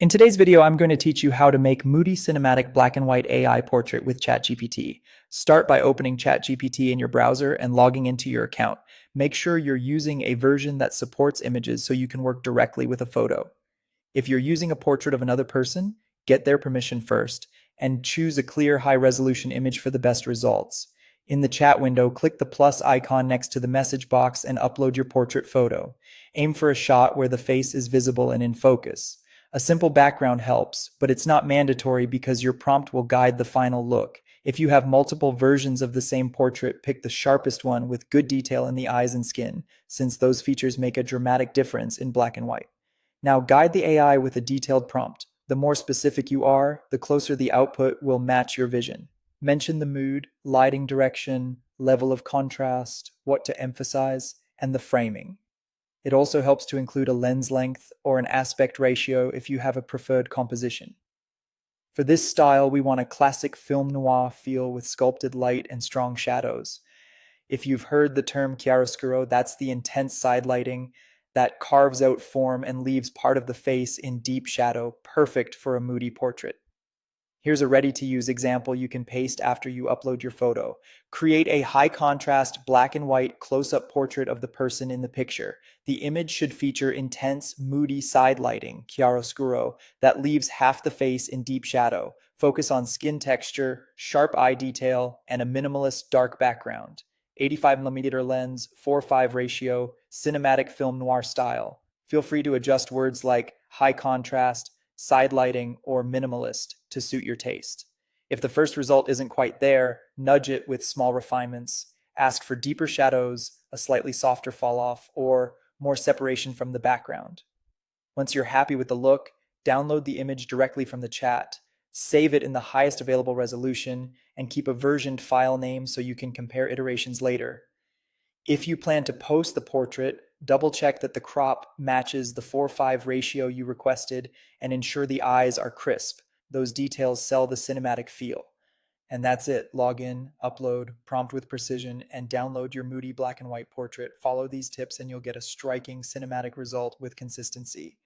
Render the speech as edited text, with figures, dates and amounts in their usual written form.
In today's video, I'm going to teach you how to make Moody Cinematic Black and White AI portrait with ChatGPT. Start by opening ChatGPT in your browser and logging into your account. Make sure you're using a version that supports images so you can work directly with a photo. If you're using a portrait of another person, get their permission first and choose a clear, high-resolution image for the best results. In the chat window, click the plus icon next to the message box and upload your portrait photo. Aim for a shot where the face is visible and in focus. A simple background helps, but it's not mandatory because your prompt will guide the final look. If you have multiple versions of the same portrait, pick the sharpest one with good detail in the eyes and skin, since those features make a dramatic difference in black and white. Now guide the AI with a detailed prompt. The more specific you are, the closer the output will match your vision. Mention the mood, lighting direction, level of contrast, what to emphasize, and the framing. It also helps to include a lens length or an aspect ratio if you have a preferred composition. For this style, we want a classic film noir feel with sculpted light and strong shadows. If you've heard the term chiaroscuro, that's the intense side lighting that carves out form and leaves part of the face in deep shadow, perfect for a moody portrait. Here's a ready-to-use example you can paste after you upload your photo. Create a high-contrast black and white close-up portrait of the person in the picture. The image should feature intense, moody side lighting, chiaroscuro, that leaves half the face in deep shadow. Focus on skin texture, sharp eye detail, and a minimalist dark background. 85mm lens, 4:5 ratio, cinematic film noir style. Feel free to adjust words like high contrast, side lighting, or minimalist to suit your taste. If the first result isn't quite there, nudge it with small refinements. Ask for deeper shadows, a slightly softer fall off, or more separation from the background. Once you're happy with the look, download the image directly from the chat. Save it in the highest available resolution and keep a versioned file name so you can compare iterations later. If you plan to post the portrait, double check that the crop matches the 4:5 ratio you requested and ensure the eyes are crisp. Those details sell the cinematic feel. And that's it. Log in, upload, prompt with precision, and download your moody black and white portrait. Follow these tips and you'll get a striking cinematic result with consistency.